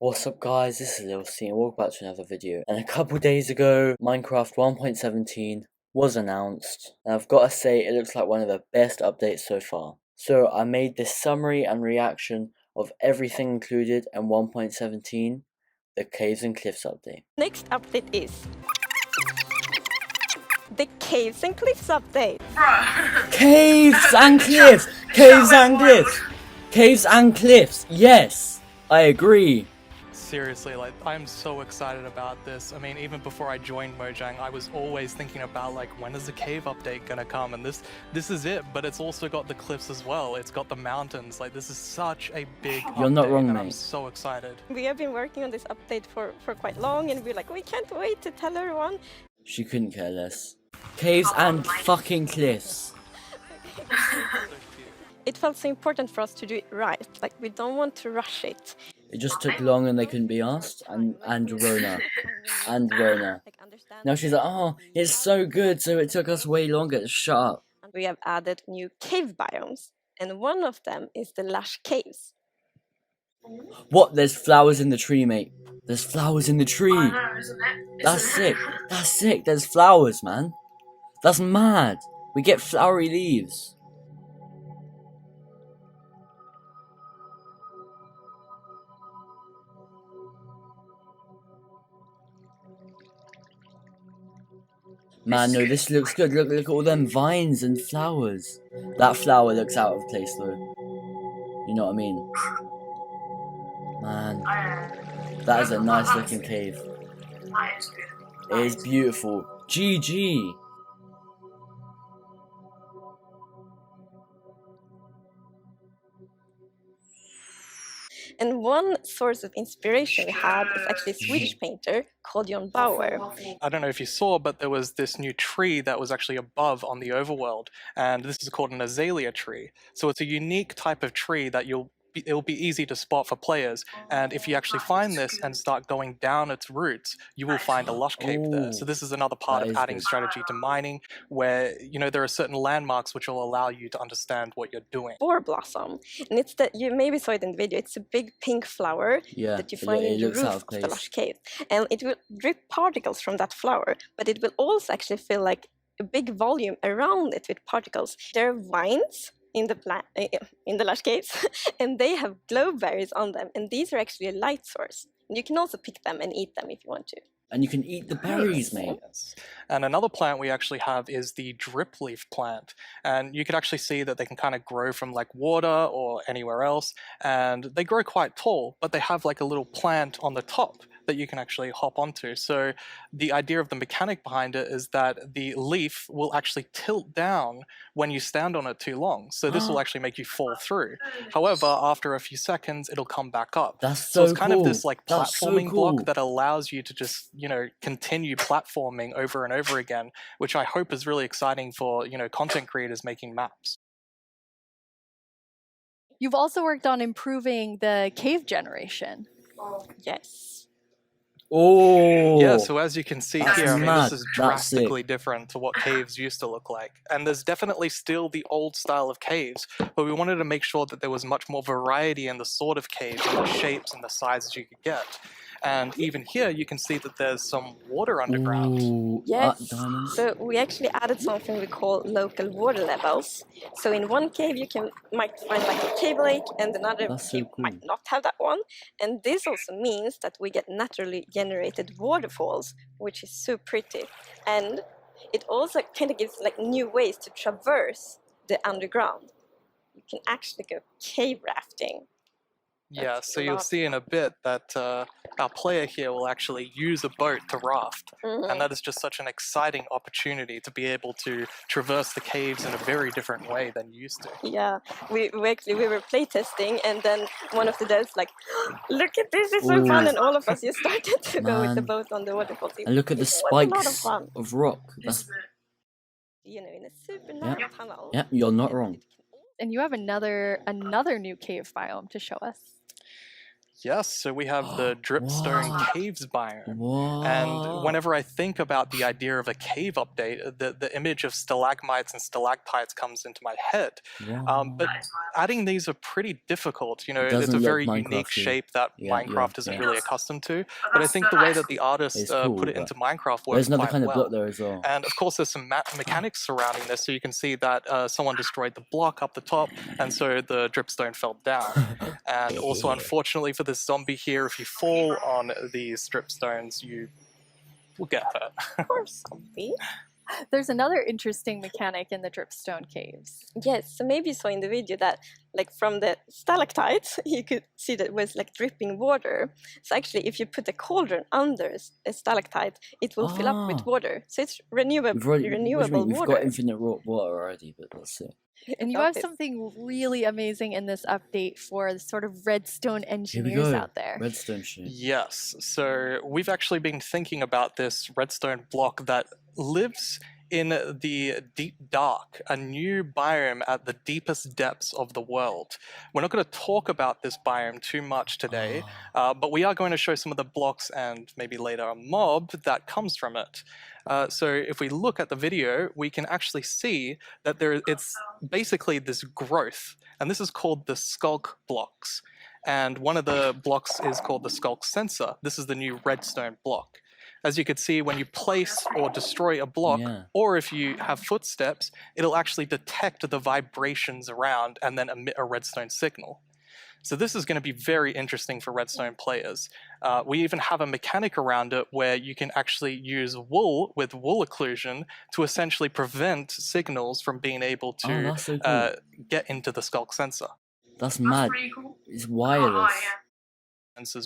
What's up guys, this is Lil C and welcome back to another video. And a couple days ago, Minecraft 1.17 was announced. And I've got to say, it looks like one of the best updates so far. So I made this summary and reaction of everything included in 1.17, the Caves and Cliffs update. Next update is the Caves and Cliffs update. Caves and Cliffs! Caves and Cliffs! Caves and Cliffs! Yes! I agree. Seriously, like, I'm so excited about this. I mean, even before I joined Mojang, I was always thinking about, like, when is the cave update gonna come? And this is it, but it's also got the cliffs as well. It's got the mountains. Like, this is such a big update. You're not wrong, and mate. I'm so excited. We have been working on this update for quite long, and we're like, we can't wait to tell everyone. She couldn't care less. Caves and fucking cliffs. It felt so important for us to do it right. Like, we don't want to rush it. It just took long and they couldn't be asked. And Rona. And Rona. Now she's like, oh, it's so good, so it took us way longer. Shut up. We have added new cave biomes, and one of them is the lush caves. What? There's flowers in the tree, mate. There's flowers in the tree. I know, isn't it? That's sick. That's sick. There's flowers, man. That's mad. We get flowery leaves. Man, no, this looks good. Look at all them vines and flowers. That flower looks out of place, though. You know what I mean? Man, that is a nice looking cave. That is good. It is beautiful. GG. And one source of inspiration we had is actually a Swedish painter called John Bauer. I don't know if you saw, but there was this new tree that was actually above on the overworld, and this is called an azalea tree. So it's a unique type of tree that it'll be easy to spot for players, and if you actually find this and start going down its roots, you will find a lush cave there. So this is another part of adding strategy to mining, where, you know, there are certain landmarks which will allow you to understand what you're doing. Boar blossom, and it's that you maybe saw it in the video. It's a big pink flower that you find in the roof of the lush cave, and it will drip particles from that flower, but it will also actually feel like a big volume around it with particles. There are vines in the lush caves, and they have glowberries on them, and these are actually a light source. And you can also pick them and eat them if you want to. And you can eat the berries, mate. Yes. And another plant we actually have is the drip leaf plant. And you can actually see that they can kind of grow from like water or anywhere else. And they grow quite tall, but they have like a little plant on the top that you can actually hop onto. So the idea of the mechanic behind it is that the leaf will actually tilt down when you stand on it too long. So this will actually make you fall through. However, after a few seconds, it'll come back up. That's so it's kind cool. of this like platforming cool. block that allows you to just, you know, continue platforming over and over again, which I hope is really exciting for, you know, content creators making maps. You've also worked on improving the cave generation. Yes. Oh. Yeah, so as you can see here, I mean, mad. this is drastically different to what caves used to look like. And there's definitely still the old style of caves, but we wanted to make sure that there was much more variety in the sort of caves and the shapes and the sizes you could get. And even here, you can see that there's some water underground. Ooh, Yes. diamonds. So we actually added something we call local water levels. So in one cave you might find like a cave lake, and another cave might not have that one. And this also means that we get naturally generated waterfalls, which is so pretty. And it also kind of gives like new ways to traverse the underground. You can actually go cave rafting. Yeah, so you'll see in a bit that our player here will actually use a boat to raft. And that is just such an exciting opportunity to be able to traverse the caves in a very different way than you used to. Yeah, we were playtesting, and then one of the devs like, look at this, it's so fun, and all of us just started to go with the boat on the waterfall. And look at the spikes of rock. That's, you know, in a super narrow tunnel. Yeah, you're not wrong. And you have another new cave biome to show us. Yes, so we have the Dripstone Caves biome. And whenever I think about the idea of a cave update, the image of stalagmites and stalactites comes into my head. But adding these are pretty difficult. You know, it's a very unique shape that Minecraft isn't really accustomed to. But I think the way that the artist put it into Minecraft works quite kind of block well. there as well. And of course, there's some mechanics surrounding this. So you can see that someone destroyed the block up the top, and so the dripstone fell down. And also, unfortunately for this zombie here, if you fall on these dripstones, you will get hurt. Poor zombie. There's another interesting mechanic in the dripstone caves. Yes, so maybe you saw in the video that, like, from the stalactites, you could see that it was like dripping water. So actually, if you put a cauldron under a stalactite, it will fill up with water. So it's renewable water. We've got infinite water already, but let's see. And you have something really amazing in this update for the sort of redstone engineers out there. Redstone shit. Yes, so we've actually been thinking about this redstone block that lives in the deep dark, a new biome at the deepest depths of the world. We're not going to talk about this biome too much today, but we are going to show some of the blocks and maybe later a mob that comes from it. So if we look at the video, we can actually see that it's basically this growth, and this is called the skulk blocks. And one of the blocks is called the skulk sensor. This is the new redstone block. As you can see, when you place or destroy a block, or if you have footsteps, it'll actually detect the vibrations around and then emit a redstone signal. So this is going to be very interesting for redstone players. We even have a mechanic around it where you can actually use wool with wool occlusion to essentially prevent signals from being able to get into the skulk sensor. That's mad. Cool. It's wireless.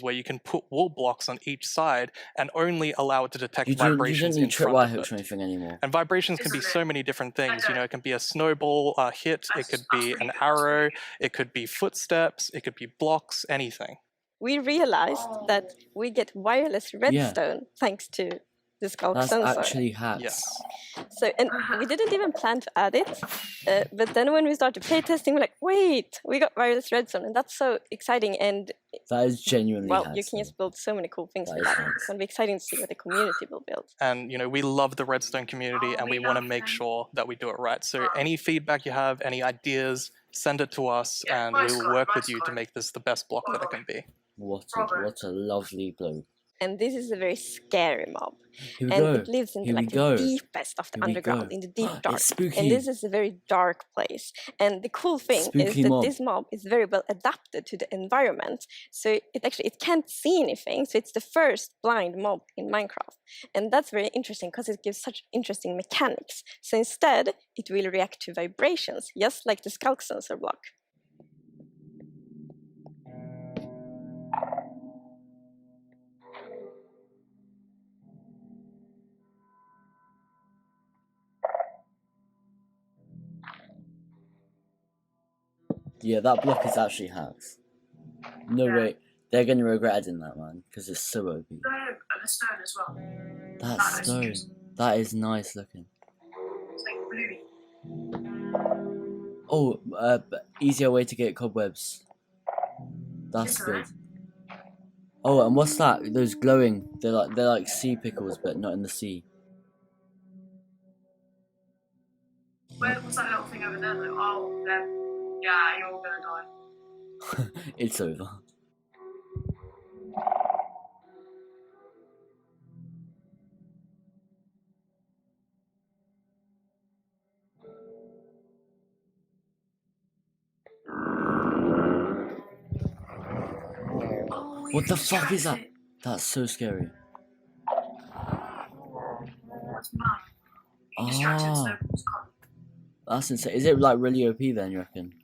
Where you can put wool blocks on each side and only allow it to detect vibrations you in don't front need of hooks it. or anything anymore. And vibrations can be so many different things. You know, it can be a snowball hit, it could be an arrow, it could be footsteps, it could be blocks, anything. We realized that we get wireless redstone thanks to the skulk sensor. That's actually hacks. Yes. So, and we didn't even plan to add it, but then when we started playtesting, we're like, wait, we got wireless redstone, and that's so exciting. And that is genuinely you can just build so many cool things with that. It's going to be exciting to see what the community will build. And, you know, we love the redstone community, and we want to make sure that we do it right. So any feedback you have, any ideas, send it to us, and we'll work with you to make this the best block that it can be. What a lovely bloke. And this is a very scary mob. It lives in the deepest of the underground, in the deep dark. It's spooky. And this is a very dark place. And the cool thing is that this mob is very well adapted to the environment. So it can't see anything. So it's the first blind mob in Minecraft. And that's very interesting because it gives such interesting mechanics. So instead, it will react to vibrations, just like the skulk sensor block. Yeah, that block is actually hacks. No way. They're going to regret adding that, man, because it's so OP. The stone as well. That stone. That is nice looking. It's like bluey. Oh, easier way to get cobwebs. That's good. Oh, and what's that? Those glowing. They're like sea pickles, but not in the sea. What's that little thing over there? Like, oh, yeah, you're all gonna die. It's over. Oh, What the fuck is that? That's so scary. That's mad. You distracted so it's gone. That's insane. Is it like really OP then, you reckon?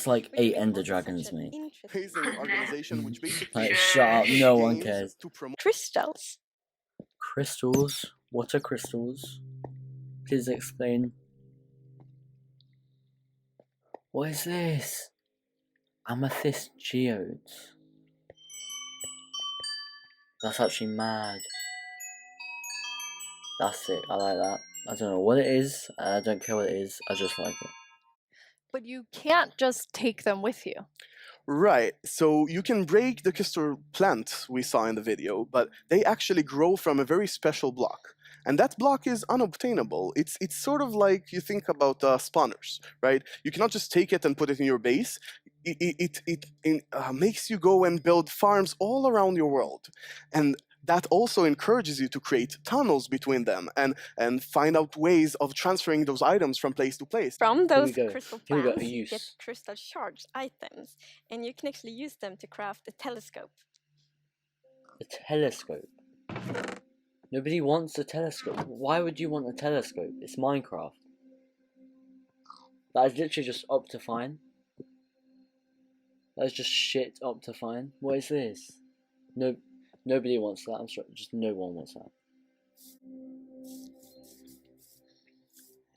That's like 8 Ender Dragons, mate. Interesting organization which basically like, shut up, no one cares. Crystals. Crystals? What are crystals? Please explain. What is this? Amethyst geodes. That's actually mad. That's it, I like that. I don't know what it is, I don't care what it is, I just like it. But you can't just take them with you. Right, so you can break the crystal plant we saw in the video, but they actually grow from a very special block. And that block is unobtainable. It's sort of like you think about spawners, right? You cannot just take it and put it in your base. It makes you go and build farms all around your world. And that also encourages you to create tunnels between them and find out ways of transferring those items from place to place. From those crystal plants, you get crystal shards items, and you can actually use them to craft a telescope. A telescope? Nobody wants a telescope. Why would you want a telescope? It's Minecraft. That is literally just Optifine. That is just shit Optifine. What is this? Nobody wants that. I'm sorry, just no one wants that.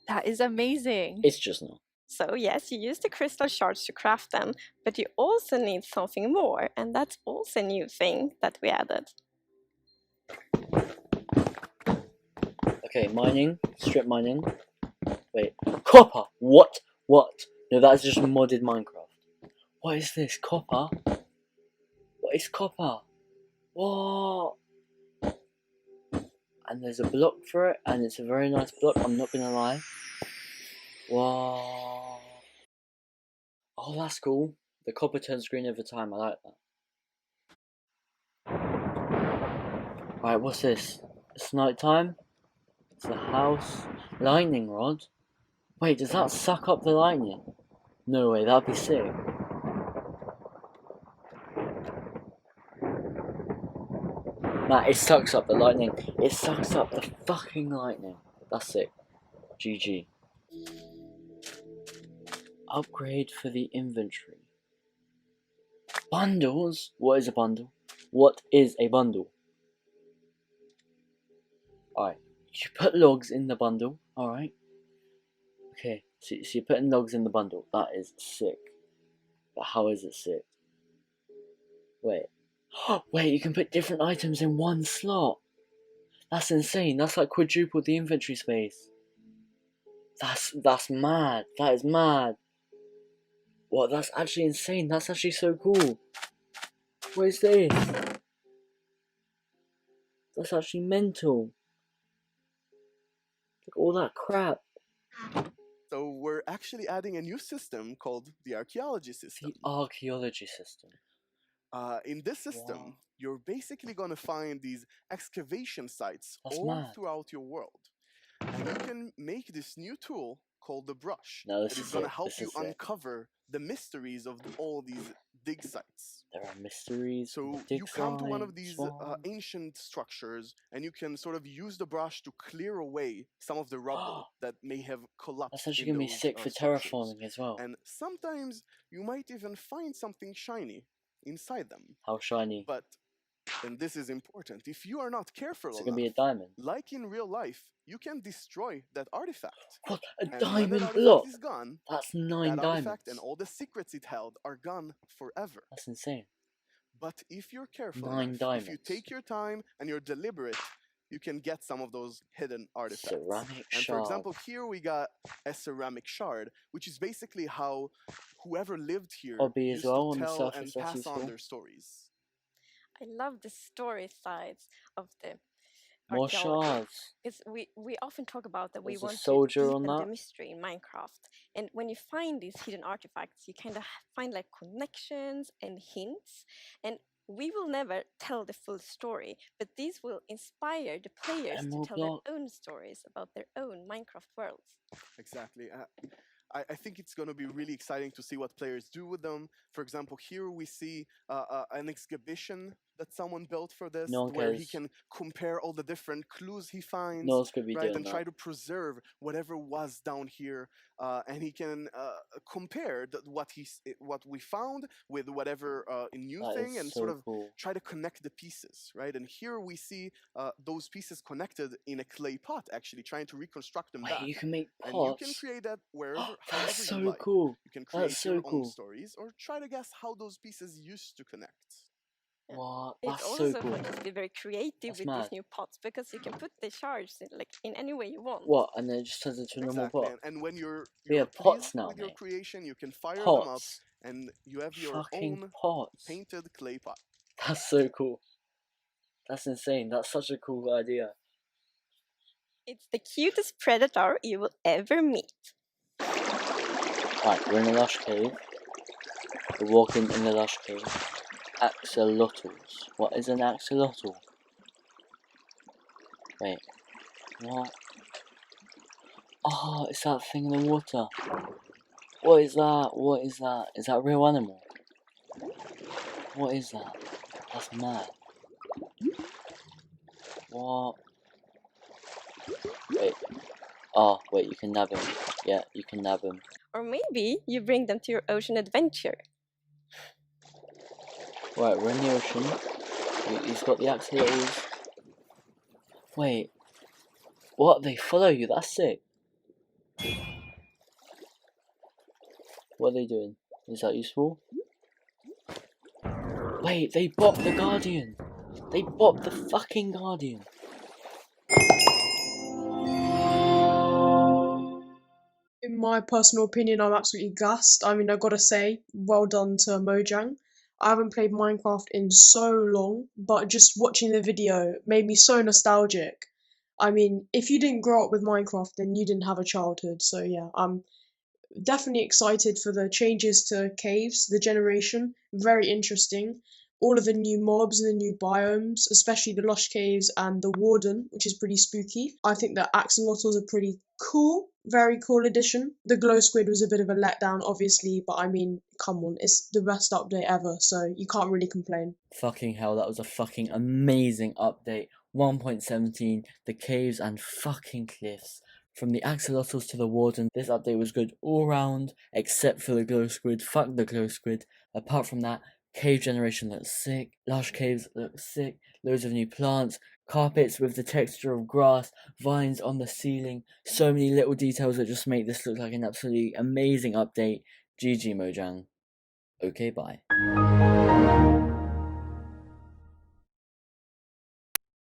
That is amazing. It's just not. So yes, you use the crystal shards to craft them, but you also need something more, and that's also a new thing that we added. Okay, mining, strip mining. Wait, copper. What? No, that is just modded Minecraft. What is this? Copper? What is copper? What? And there's a block for it, and it's a very nice block, I'm not gonna lie. Wow. Oh, that's cool. The copper turns green over time, I like that. Alright, what's this? It's night time. It's a house. Lightning rod? Wait, does that suck up the lightning? No way, that'd be sick. Nah, it sucks up the lightning. It sucks up the fucking lightning. That's it. GG. Upgrade for the inventory. Bundles? What is a bundle? What is a bundle? Alright. You put logs in the bundle. Alright. Okay. So you're putting logs in the bundle. That is sick. But how is it sick? Wait. Wait, you can put different items in one slot. That's insane. That's like quadruple the inventory space. That's mad. That is mad. What? That's actually insane. That's actually so cool. What is this? That's actually mental. Look at all that crap. So we're actually adding a new system called the archaeology system. The archaeology system. In this system, you're basically going to find these excavation sites throughout your world. And you can make this new tool called the brush that is going to help you uncover the mysteries of all these dig sites. There are mysteries. So you come to one of these ancient structures and you can sort of use the brush to clear away some of the rubble that may have collapsed. That's actually going to be sick for terraforming as well. And sometimes you might even find something shiny inside them. How shiny? But, and this is important, if you are not careful enough, it's going to be a diamond. Like in real life, you can destroy that artifact. What? A and diamond when block? Is gone, that's 9 that diamonds. Artifact and all the secrets it held are gone forever. That's insane. But if you're careful 9 diamonds. If you take your time and you're deliberate, you can get some of those hidden artifacts. Ceramic and shard. For example, here we got a ceramic shard, which is basically how whoever lived here used to tell and pass on their stories. I love the story sides of the more shards. We often talk about that we want to deepen the mystery in Minecraft, and when you find these hidden artifacts, you kind of find like connections and hints, and we will never tell the full story, but these will inspire the players to tell their own stories about their own Minecraft worlds. Exactly. I think it's going to be really exciting to see what players do with them. For example, here we see an exhibition that someone built for this, No one where he cares. can compare all the different clues he finds, No one's gonna be right, doing and that. try to preserve whatever was down here, and he can compare what we found with whatever new That thing, is and so sort of cool. try to connect the pieces, right? And here we see those pieces connected in a clay pot, actually trying to reconstruct them Wait, back. you can make And you can pots? create that wherever, That's however so you like. cool. You can That's create so your cool. own stories, or try to guess how those pieces used to connect. What? It's That's so also cool. fun to be very creative That's with mad. these new pots, because you can put the shards in any way you want. What? And then it just turns into a normal Exactly. pot? And when you're We have pleased pots now, with your mate. creation, you can fire them up, Pots. and you have your Fucking own pots. painted clay pot. That's so cool. That's insane. That's such a cool idea. It's the cutest predator you will ever meet. Right, we're in a lush cave. We're walking in the lush cave. AXOLOTLS. What is an axolotl? Wait. What? Oh, it's that thing in the water. What is that? What is that? Is that a real animal? What is that? That's mad. What? Wait. Oh, wait, you can nab him. Yeah, you can nab him. Or maybe you bring them to your ocean adventure. Right, we're in the ocean. He's got the axolotls. Wait. What? They follow you? That's sick. What are they doing? Is that useful? Wait, they bopped the Guardian! They bopped the fucking Guardian! In my personal opinion, I'm absolutely gassed. I mean, I gotta say, well done to Mojang. I haven't played Minecraft in so long, but just watching the video made me so nostalgic. I mean, if you didn't grow up with Minecraft, then you didn't have a childhood. So yeah, I'm definitely excited for the changes to caves, the generation. Very interesting. All of the new mobs and the new biomes, especially the lush caves and the warden, which is pretty spooky. I think that axolotls are pretty cool. Very cool addition. The glow squid was a bit of a letdown, obviously, but I mean, come on, it's the best update ever, so you can't really complain. Fucking hell, that was a fucking amazing update. 1.17, the caves and fucking cliffs. From the axolotls to the warden, this update was good all round, except for the glow squid. Fuck the glow squid. Apart from that, cave generation looks sick, lush caves look sick, loads of new plants, carpets with the texture of grass, vines on the ceiling, so many little details that just make this look like an absolutely amazing update. GG Mojang. Okay, bye.